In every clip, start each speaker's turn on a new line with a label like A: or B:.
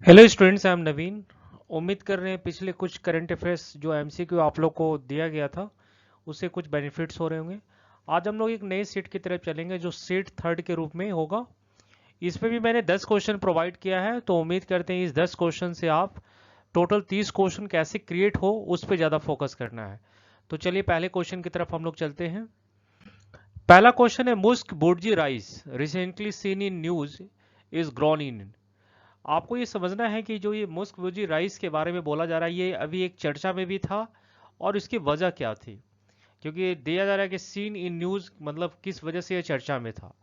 A: Hello students, I am नवीन। उम्मीद कर रहे हैं पिछले कुछ करंट अफेयर्स जो एमसीक्यू आप लोग को दिया गया था उससे कुछ बेनिफिट्स हो रहे होंगे। आज हम लोग एक नए सेट की तरफ चलेंगे जो सेट थर्ड के रूप में होगा। इसमें भी मैंने 10 क्वेश्चन प्रोवाइड किया है, तो उम्मीद करते हैं इस 10 क्वेश्चन से आप टोटल 30 क्वेश्चन कैसे क्रिएट हो उस पर ज़्यादा फोकस करना है। तो चलिए पहले क्वेश्चन की तरफ हम लोग चलते हैं। पहला क्वेश्चन है, मुस्क बुर्जी rice recently seen in news is grown in. आपको ये समझना है कि जो ये मुस्क वेजी राइस के बारे में बोला जा रहा है ये अभी एक चर्चा में भी था, और इसकी वजह क्या थी। क्योंकि दिया जा रहा है कि सीन इन न्यूज मतलब किस वजह से ये चर्चा में था।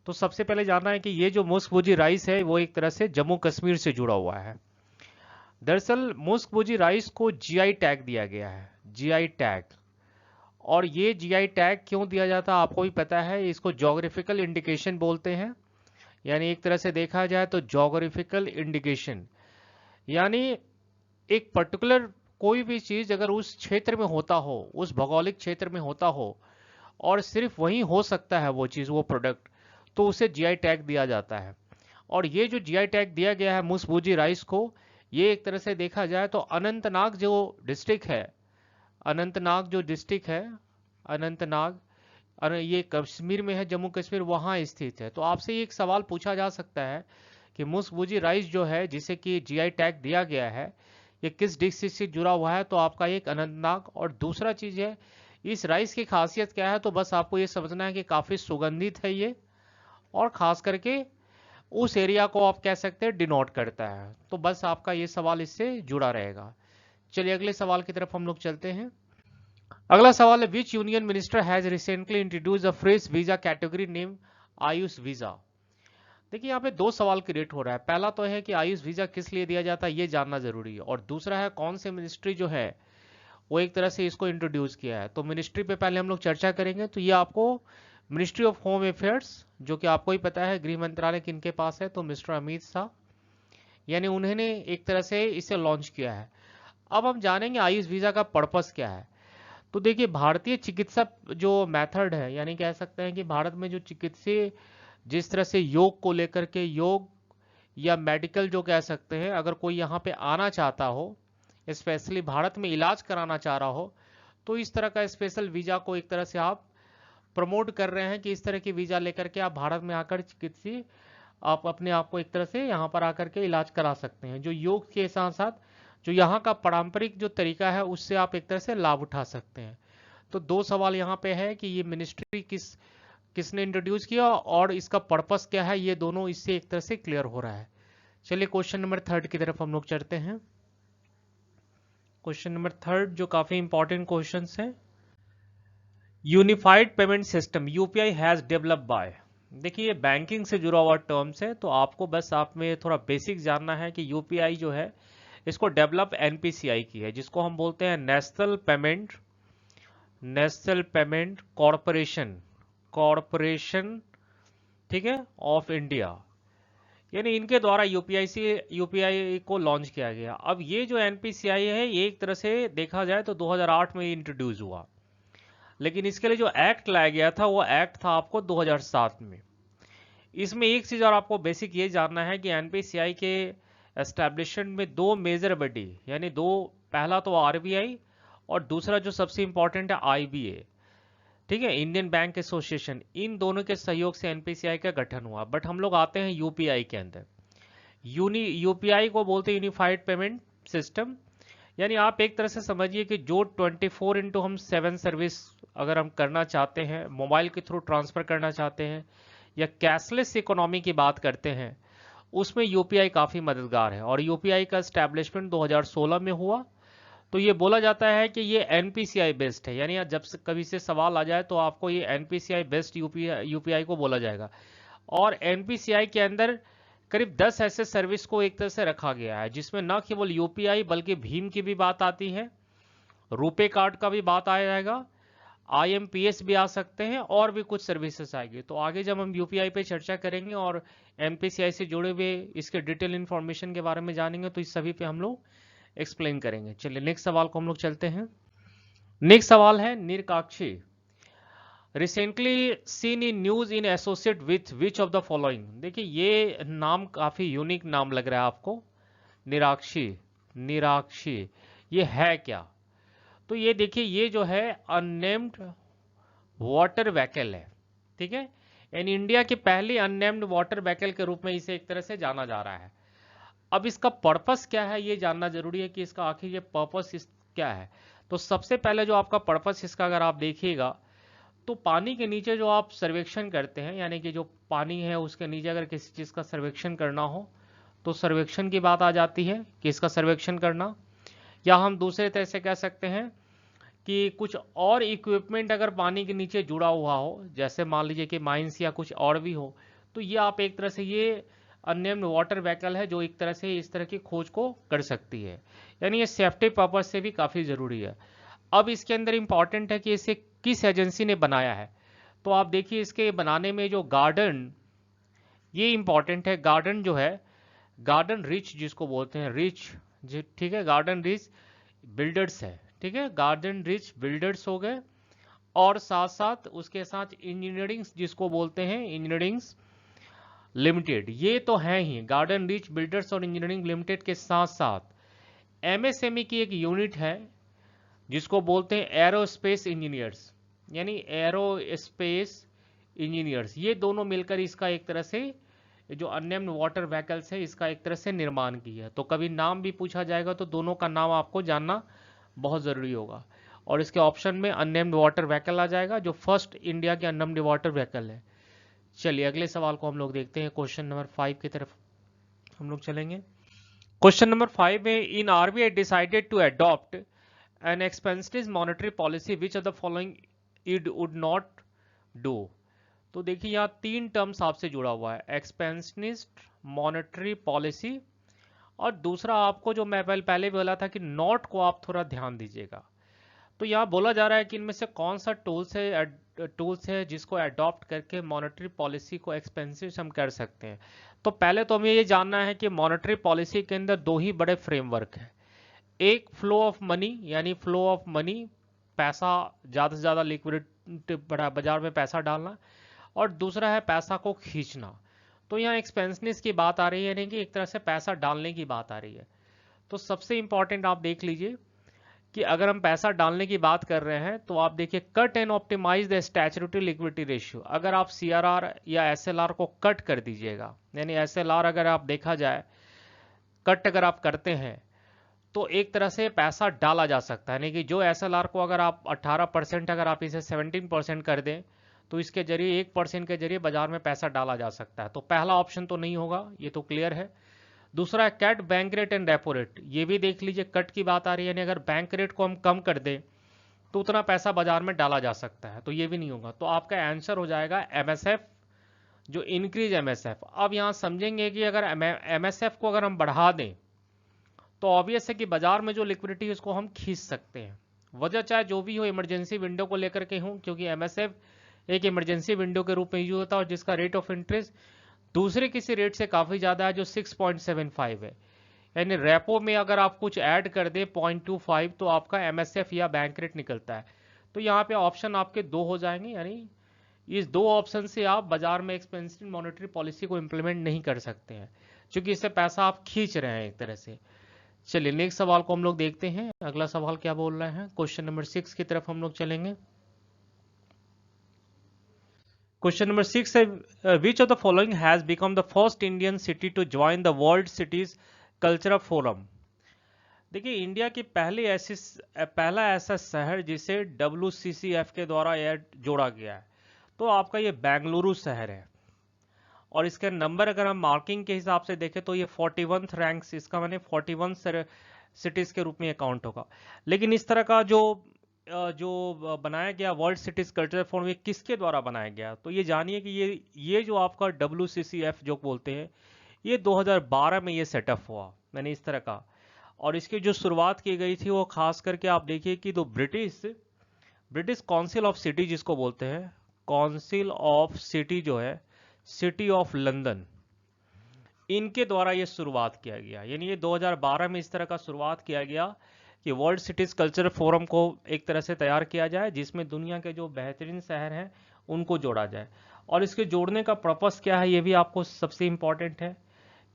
A: तो सबसे पहले जानना है कि ये जो मुस्क वेजी राइस है वो एक तरह से जम्मू कश्मीर से जुड़ा हुआ है। दरअसल मुस्क वेजी राइस को जीआई टैग दिया गया है, जीआई टैग। और ये जीआई टैग क्यों दिया जाता है आपको भी पता है, इसको जोग्राफिकल इंडिकेशन बोलते हैं। यानी एक तरह से देखा जाए तो जोग्राफिकल इंडिकेशन यानी एक पर्टिकुलर कोई भी चीज अगर उस क्षेत्र में होता हो, उस भौगोलिक क्षेत्र में होता हो, और सिर्फ वहीं हो सकता है वो चीज, वो प्रोडक्ट, तो उसे जीआई टैग दिया जाता है। और ये जो जीआई टैग दिया गया है मुसबूजी राइस को, ये एक तरह से देखा जाए तो अनंतनाग जो डिस्ट्रिक्ट है, अनंतनाग जो डिस्ट्रिक्ट है, अनंतनाग, ये कश्मीर में है, जम्मू कश्मीर वहां स्थित है। तो आपसे एक सवाल पूछा जा सकता है कि मुस्क राइस जो है जिसे कि जीआई टैग दिया गया है, ये किस डिस्ट्रिक्ट से जुड़ा हुआ है। तो आपका एक अनंतनाग। और दूसरा चीज है, इस राइस की खासियत क्या है, तो बस आपको ये समझना है कि काफी सुगंधित है ये, और खास करके उस एरिया को आप कह सकते हैं डिनोट करता है। तो बस आपका ये सवाल इससे जुड़ा रहेगा। चलिए अगले सवाल की तरफ हम लोग चलते हैं। अगला सवाल है, विच union minister has recently introduce a fresh visa category name Ayush visa. देखिए यहाँ पे दो सवाल क्रिएट हो रहा है। पहला तो है कि आयुष वीजा किस लिए दिया जाता है ये जानना जरूरी है, और दूसरा है कौन से मिनिस्ट्री जो है वो एक तरह से इसको इंट्रोड्यूस किया है। तो मिनिस्ट्री पे पहले हम लोग चर्चा करेंगे। तो ये आपको मिनिस्ट्री ऑफ होम अफेयर्स, जो कि आपको ही पता है गृह मंत्रालय किनके पास है, तो मिस्टर अमित शाह, यानी उन्होंने एक तरह से इसे लॉन्च किया है। अब हम जानेंगे आयुष वीजा का पर्पस क्या है। तो देखिए भारतीय चिकित्सा जो मेथड है, यानी कह सकते हैं कि भारत में जो चिकित्सीय, जिस तरह से योग को लेकर के, योग या मेडिकल जो कह सकते हैं, अगर कोई यहाँ पे आना चाहता हो, स्पेशली भारत में इलाज कराना चाह रहा हो, तो इस तरह का स्पेशल वीजा को एक तरह से आप प्रमोट कर रहे हैं कि इस तरह की वीजा लेकर के आप भारत में आकर चिकित्सीय आप अपने आप को एक तरह से यहाँ पर आकर के इलाज करा सकते हैं। जो योग के साथ साथ जो यहाँ का पारंपरिक जो तरीका है उससे आप एक तरह से लाभ उठा सकते हैं। तो दो सवाल यहाँ पे है कि ये मिनिस्ट्री किसने इंट्रोड्यूस किया और इसका पर्पस क्या है, ये दोनों इससे एक तरह से क्लियर हो रहा है। चलिए क्वेश्चन नंबर थर्ड की तरफ हम लोग चलते हैं। क्वेश्चन नंबर थर्ड जो काफी इंपॉर्टेंट क्वेश्चन है, unified payment system UPI has developed by. देखिए ये बैंकिंग से जुड़ा हुआ टर्म्स है, तो आपको बस आप में थोड़ा बेसिक जानना है कि यूपीआई जो है इसको डेवलप एनपीसीआई की है, जिसको हम बोलते हैं नेशनल पेमेंट कॉरपोरेशन, कॉरपोरेशन, ठीक है, ऑफ इंडिया। यानी इनके द्वारा यूपीआई को लॉन्च किया गया। अब ये जो एनपीसीआई है ये एक तरह से देखा जाए तो 2008 में इंट्रोड्यूस हुआ, लेकिन इसके लिए जो एक्ट लाया गया था वो एक्ट था आपको 2007 में। इसमें एक चीज और आपको बेसिक ये जानना है कि एनपीसीआई के एस्टैब्लिशमेंट में दो मेजर बॉडी, यानी दो, पहला तो आरबीआई और दूसरा जो सबसे इंपॉर्टेंट है आईबीए, ठीक है, इंडियन बैंक एसोसिएशन, इन दोनों के सहयोग से एनपीसीआई का गठन हुआ। बट हम लोग आते हैं यूपीआई के अंदर। यूपीआई को बोलते हैं यूनिफाइड पेमेंट सिस्टम। यानी आप एक तरह से समझिए कि जो 24/7 सर्विस अगर हम करना चाहते हैं, मोबाइल के थ्रू ट्रांसफर करना चाहते हैं, या कैशलेस इकोनॉमी की बात करते हैं, उसमें यूपीआई काफ़ी मददगार है। और यूपीआई का स्टैब्लिशमेंट 2016 में हुआ। तो ये बोला जाता है कि ये एनपीसीआई बेस्ड है, यानी जब से कभी से सवाल आ जाए तो आपको ये एनपीसीआई बेस्ड यूपीआई को बोला जाएगा। और एनपीसीआई के अंदर करीब 10 ऐसे सर्विस को एक तरह से रखा गया है, जिसमें न केवल यूपीआई बल्कि भीम की भी बात आती है, रुपे कार्ड का भी बात आ जाएगा, आईएमपीएस भी आ सकते हैं, और भी कुछ सर्विसेज आएगी। तो आगे जब हम यूपीआई पे चर्चा करेंगे और एनपीसीआई से जुड़े हुए इसके डिटेल इंफॉर्मेशन के बारे में जानेंगे तो इस सभी पे हम लोग एक्सप्लेन करेंगे। चलिए नेक्स्ट सवाल को हम लोग चलते हैं। नेक्स्ट सवाल है, निरकाक्षी recently seen in news in associate with which of the following. देखिए ये नाम काफी यूनिक नाम लग रहा है आपको, निराक्षी, निराक्षी ये है क्या? तो ये देखिए, ये जो है अननेम्ड वाटर वैकल है, ठीक है। इन इंडिया की पहली अननेम्ड वाटर वैकल के रूप में इसे एक तरह से जाना जा रहा है। अब इसका पर्पस क्या है ये जानना जरूरी है कि इसका आखिर ये पर्पस क्या है। तो सबसे पहले जो आपका पर्पस इसका अगर आप देखिएगा, तो पानी के नीचे जो आप सर्वेक्षण करते हैं, यानी कि जो पानी है उसके नीचे अगर किसी चीज़ का सर्वेक्षण करना हो तो सर्वेक्षण की बात आ जाती है कि इसका सर्वेक्षण करना, या हम दूसरे तरह से कह सकते हैं कि कुछ और इक्विपमेंट अगर पानी के नीचे जुड़ा हुआ हो, जैसे मान लीजिए कि माइंस या कुछ और भी हो, तो ये आप एक तरह से ये अननेम्ड वाटर वैकल है जो एक तरह से इस तरह की खोज को कर सकती है, यानी ये सेफ्टी पर्पज से भी काफ़ी ज़रूरी है। अब इसके अंदर इंपॉर्टेंट है कि इसे किस एजेंसी ने बनाया है। तो आप देखिए इसके बनाने में जो गार्डन, ये इंपॉर्टेंट है, गार्डन जो है, गार्डन रिच जिसको बोलते हैं, रिच जी, ठीक है, गार्डन रिच बिल्डर्स है, ठीक है, गार्डन रिच बिल्डर्स हो गए, और साथ साथ उसके साथ इंजीनियरिंग जिसको बोलते हैं इंजीनियरिंग लिमिटेड, ये तो है ही, गार्डन रिच बिल्डर्स और इंजीनियरिंग लिमिटेड के साथ साथ एमएसएमई की एक यूनिट है जिसको बोलते हैं एरोस्पेस इंजीनियर्स, यानी एरोस्पेस इंजीनियर्स, ये दोनों मिलकर इसका एक तरह से जो अननेम्ड वाटर व्हीकल्स है इसका एक तरह से निर्माण किया है। तो कभी नाम भी पूछा जाएगा तो दोनों का नाम आपको जानना बहुत ज़रूरी होगा, और इसके ऑप्शन में अननेम्ड वाटर व्हीकल आ जाएगा जो फर्स्ट इंडिया के अननेम्ड वाटर व्हीकल है। चलिए अगले सवाल को हम लोग देखते हैं, क्वेश्चन नंबर 5 की तरफ हम लोग चलेंगे। क्वेश्चन नंबर 5 में, in RBI decided to adopt an expensive monetary policy which of the following it would not do. तो देखिए यहाँ तीन टर्म्स आपसे जुड़ा हुआ है, एक्सपेंशनिस्ट मॉनेटरी पॉलिसी, और दूसरा आपको जो मैं पहले बोला था कि नॉट को आप थोड़ा ध्यान दीजिएगा। तो यहाँ बोला जा रहा है कि इनमें से कौन सा टूल्स है जिसको अडॉप्ट करके मॉनेटरी पॉलिसी को एक्सपेंसिव हम कर सकते हैं। तो पहले तो हमें ये जानना है कि मॉनेटरी पॉलिसी के अंदर दो ही बड़े फ्रेमवर्क है, एक फ्लो ऑफ मनी, यानी फ्लो ऑफ मनी, पैसा ज़्यादा से ज़्यादा लिक्विडिटी बाजार में पैसा डालना, और दूसरा है पैसा को खींचना। तो यहाँ एक्सपेंसिव की बात आ रही है, यानी कि एक तरह से पैसा डालने की बात आ रही है। तो सबसे इंपॉर्टेंट आप देख लीजिए कि अगर हम पैसा डालने की बात कर रहे हैं तो आप देखिए cut and optimise the statutory liquidity ratio. अगर आप सीआरआर या एसएलआर को कट कर दीजिएगा, यानी एसएलआर अगर आप देखा जाए कट अगर आप करते हैं तो एक तरह से पैसा डाला जा सकता है, यानी कि जो एसएलआर को अगर आप 18% अगर आप इसे 17% कर दें तो इसके जरिए 1% के जरिए बाजार में पैसा डाला जा सकता है। तो पहला ऑप्शन तो नहीं होगा, ये तो क्लियर है। दूसरा है कैट bank rate and repo rate, ये भी देख लीजिए कट की बात आ रही है, यानी अगर बैंक रेट को हम कम कर दें तो उतना पैसा बाजार में डाला जा सकता है, तो ये भी नहीं होगा। तो आपका आंसर हो जाएगा एमएसएफ, जो इंक्रीज एमएसएफ। अब यहाँ समझेंगे कि अगर एमएसएफ को अगर हम बढ़ा दें तो ऑब्वियस है कि बाजार में जो लिक्विडिटी है उसको हम खींच सकते हैं, वजह चाहे जो भी हो, इमरजेंसी विंडो को लेकर के हूँ, क्योंकि एमएसएफ एक इमरजेंसी विंडो के रूप में यूज होता है और जिसका रेट ऑफ इंटरेस्ट दूसरे किसी रेट से काफ़ी ज़्यादा है जो 6.75 है, यानी रेपो में अगर आप कुछ ऐड कर दें 0.25 तो आपका एमएसएफ या बैंक रेट निकलता है। तो यहाँ पे ऑप्शन आपके दो हो जाएंगे, यानी इस दो ऑप्शन से आप बाजार में एक्सपेंसिव मॉनेटरी पॉलिसी को इंप्लीमेंट नहीं कर सकते हैं, क्योंकि इससे पैसा आप खींच रहे हैं एक तरह से। चलिए नेक्स्ट सवाल को हम लोग देखते हैं, अगला सवाल क्या बोल रहे हैं। क्वेश्चन नंबर 6 की तरफ हम लोग चलेंगे। क्वेश्चन नंबर 6 है, which of the following has become the first Indian city to join the world cities cultural forum. देखिए इंडिया की पहला ऐसा शहर जिसे WCCF के द्वारा जोड़ा गया है, तो आपका ये बेंगलुरु शहर है, और इसके नंबर अगर हम मार्किंग के हिसाब से देखें तो ये 41th रैंक, इसका मैंने 41 सिटीज के रूप में काउंट होगा। लेकिन इस तरह का जो बनाया गया वर्ल्ड सिटीज कल्चरल फोरम, ये किसके द्वारा बनाया गया, तो ये जानिए कि ये जो आपका WCCF जो बोलते हैं, ये 2012 में ये सेटअप हुआ, मैंने इस तरह का। और इसकी जो शुरुआत की गई थी वो खास करके आप देखिए कि तो ब्रिटिश काउंसिल ऑफ सिटी जिसको बोलते हैं, काउंसिल ऑफ सिटी जो है, सिटी ऑफ लंदन, इनके द्वारा ये शुरुआत किया गया। यानी ये 2012 में इस तरह का शुरुआत किया गया कि वर्ल्ड सिटीज कल्चरल फोरम को एक तरह से तैयार किया जाए जिसमें दुनिया के जो बेहतरीन शहर हैं उनको जोड़ा जाए। और इसके जोड़ने का पर्पस क्या है ये भी आपको सबसे इंपॉर्टेंट है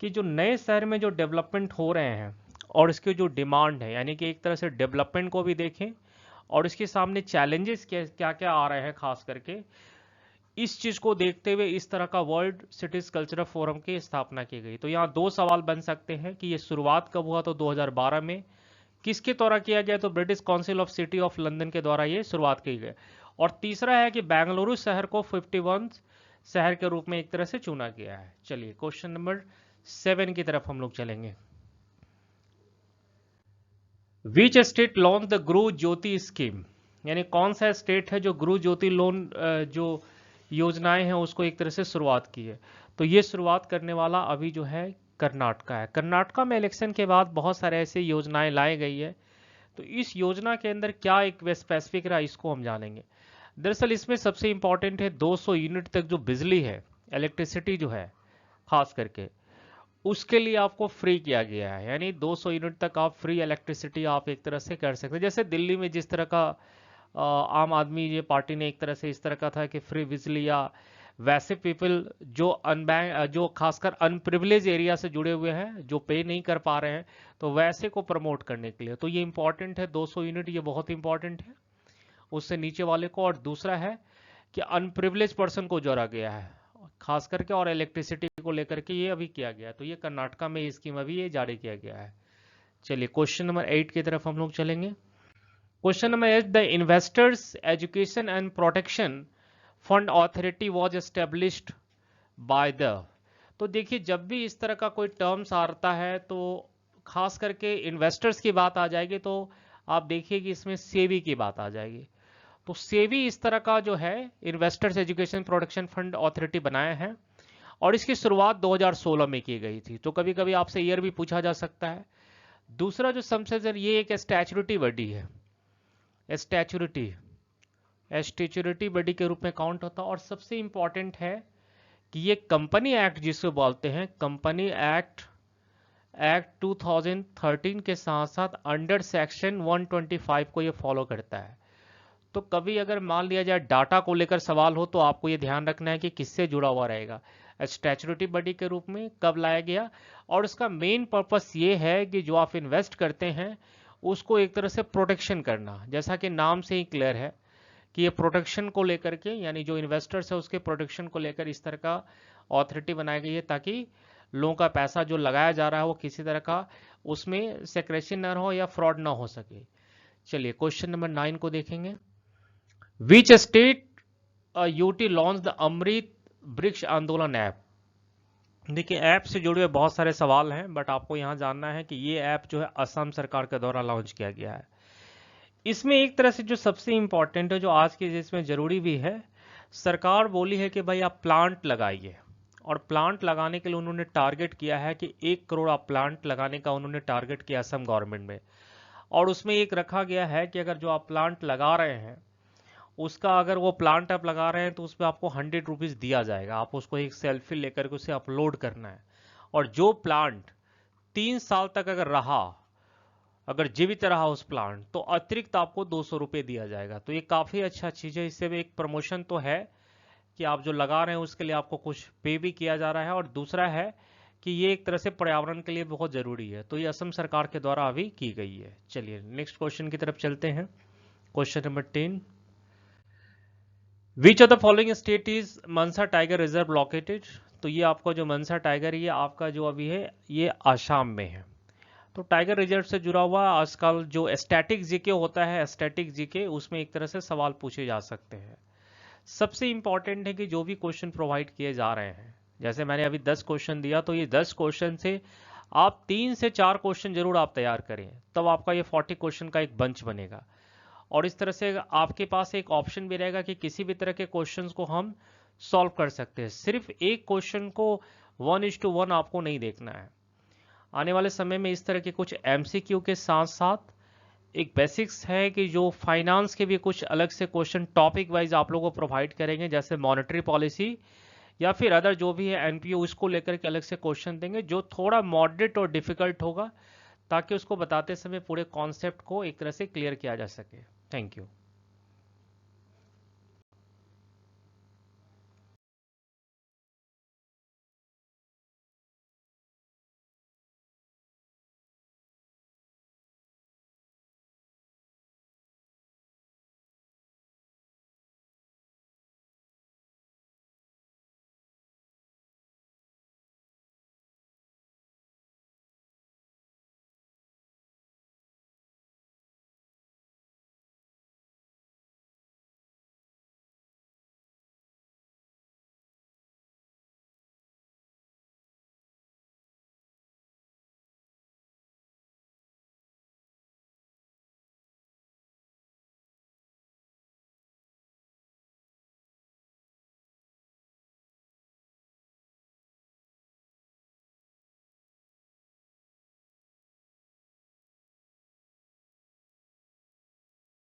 A: कि जो नए शहर में जो डेवलपमेंट हो रहे हैं और इसके जो डिमांड है, यानी कि एक तरह से डेवलपमेंट को भी देखें और इसके सामने चैलेंजेस क्या क्या आ रहे हैं, खास करके इस चीज को देखते हुए इस तरह का वर्ल्ड सिटीज कल्चरल फोरम की स्थापना की गई। तो यहाँ दो सवाल बन सकते हैं कि ये शुरुआत कब हुआ, तो 2012 में। किसके द्वारा किया गया, तो British council of city of London के द्वारा ये शुरुआत की गई। और तीसरा है कि बेंगलुरु शहर को 51 शहर के रूप में एक तरह से चुना गया है। चलिए क्वेश्चन नंबर 7 की तरफ हम लोग चलेंगे। विच स्टेट लॉन्च द गृह ज्योति स्कीम, यानी कौन सा स्टेट है जो गृह ज्योति लोन जो योजनाएं हैं उसको एक तरह से शुरुआत की है। तो ये शुरुआत करने वाला अभी जो है कर्नाटका है। कर्नाटका में इलेक्शन के बाद बहुत सारे ऐसे योजनाएं लाई गई है। तो इस योजना के अंदर क्या एक स्पेसिफिक रहा, इसको हम जानेंगे। दरअसल इसमें सबसे इंपॉर्टेंट है 200 यूनिट तक जो बिजली है, इलेक्ट्रिसिटी जो है खास करके, उसके लिए आपको फ्री किया गया है। यानी 200 यूनिट तक आप फ्री इलेक्ट्रिसिटी आप एक तरह से कर सकते हैं। जैसे दिल्ली में जिस तरह का आम आदमी ये पार्टी ने एक तरह से इस तरह का था कि फ्री बिजली, या वैसे पीपल जो जो खासकर अनप्रिविलेज एरिया से जुड़े हुए हैं, जो पे नहीं कर पा रहे हैं, तो वैसे को प्रमोट करने के लिए तो ये इंपॉर्टेंट है। 200 यूनिट ये बहुत इंपॉर्टेंट है उससे नीचे वाले को। और दूसरा है कि अनप्रिविलेज पर्सन को जोड़ा गया है खास करके, और इलेक्ट्रिसिटी को लेकर के ये अभी किया गया। तो ये कर्नाटका में स्कीम अभी ये जारी किया गया है। चलिए क्वेश्चन नंबर 8 की तरफ हम लोग चलेंगे। Question number 8, the investors education and protection fund authority was established by the. तो देखिए जब भी इस तरह का कोई टर्म्स आता है तो खास करके इन्वेस्टर्स की बात आ जाएगी, तो आप देखिए कि इसमें सेबी की बात आ जाएगी। तो सेबी इस तरह का जो है investors education protection fund authority बनाया है और इसकी शुरुआत 2016 में की गई थी। तो कभी कभी आपसे ईयर भी पूछा जा सकता है। दूसरा जो सबसे ये एक स्टैच्यूटरी बॉडी है, स्टैच्यूटरी बॉडी के रूप में काउंट होता है। और सबसे इंपॉर्टेंट है कि ये कंपनी एक्ट जिसको बोलते हैं, कंपनी एक्ट 2013 के साथ साथ अंडर सेक्शन 125 को ये फॉलो करता है। तो कभी अगर मान लिया जाए डाटा को लेकर सवाल हो तो आपको ये ध्यान रखना है कि किससे जुड़ा हुआ रहेगा। स्टैच्यूटरी बॉडी के रूप में कब लाया गया, और इसका मेन पर्पस ये है कि जो आप इन्वेस्ट करते हैं उसको एक तरह से प्रोटेक्शन करना। जैसा कि नाम से ही क्लियर है कि ये प्रोटेक्शन को लेकर के, यानी जो इन्वेस्टर्स है उसके प्रोटेक्शन को लेकर इस तरह का अथॉरिटी बनाई गई है, ताकि लोगों का पैसा जो लगाया जा रहा है वो किसी तरह का उसमें सेक्रेशन न हो या फ्रॉड ना हो सके। चलिए क्वेश्चन नंबर 9 को देखेंगे। Which state UT launch the Amrit Vriksh Andolan app. देखिए ऐप से जुड़े हुए बहुत सारे सवाल हैं, बट आपको यहां जानना है कि ये ऐप जो है असम सरकार के द्वारा लॉन्च किया गया है। इसमें एक तरह से जो सबसे इंपॉर्टेंट है, जो आज के जिसमें जरूरी भी है, सरकार बोली है कि भाई आप प्लांट लगाइए। और प्लांट लगाने के लिए उन्होंने टारगेट किया है कि 1 करोड़ आप प्लांट लगाने का उन्होंने टारगेट किया असम गवर्नमेंट में। और उसमें एक रखा गया है कि अगर जो आप प्लांट लगा रहे हैं उसका, अगर वो प्लांट आप लगा रहे हैं तो उसमें आपको 100 रुपीज दिया जाएगा। आप उसको एक सेल्फी लेकर के उसे अपलोड करना है। और जो प्लांट 3 साल तक अगर रहा, अगर जीवित रहा उस प्लांट, तो अतिरिक्त आपको 200 रुपये दिया जाएगा। तो ये काफी अच्छा चीज है। इससे भी एक प्रमोशन तो है कि आप जो लगा रहे हैं उसके लिए आपको कुछ पे भी किया जा रहा है, और दूसरा है कि ये एक तरह से पर्यावरण के लिए बहुत जरूरी है। तो ये असम सरकार के द्वारा अभी की गई है। चलिए नेक्स्ट क्वेश्चन की तरफ चलते हैं। Question number 10, which of the following state is Mansa tiger reserve located. तो ये आपका जो मनसा टाइगर, ये आपका जो अभी है ये आसाम में है। तो टाइगर रिजर्व से जुड़ा हुआ आजकल जो स्टैटिक जीके होता है, स्टैटिक जीके, उसमें एक तरह से सवाल पूछे जा सकते हैं। सबसे इंपॉर्टेंट है कि जो भी क्वेश्चन प्रोवाइड किए जा रहे हैं, जैसे मैंने अभी 10 क्वेश्चन दिया, तो ये 10 क्वेश्चन से आप 3 से 4 क्वेश्चन जरूर आप तैयार करें, तब आपका ये 40 क्वेश्चन का एक बंच बनेगा। और इस तरह से आपके पास एक ऑप्शन भी रहेगा कि किसी भी तरह के क्वेश्चंस को हम सॉल्व कर सकते हैं। सिर्फ एक क्वेश्चन को 1:1 आपको नहीं देखना है। आने वाले समय में इस तरह के कुछ एमसीक्यू के साथ साथ एक बेसिक्स है कि जो फाइनेंस के भी कुछ अलग से क्वेश्चन टॉपिक वाइज आप लोगों को प्रोवाइड करेंगे, जैसे मॉनेटरी पॉलिसी या फिर अदर जो भी है एनपीओ, उसको लेकर के अलग से क्वेश्चन देंगे जो थोड़ा मॉडरेट और डिफिकल्ट होगा, ताकि उसको बताते समय पूरे कॉन्सेप्ट को एक तरह से क्लियर किया जा सके। Thank you.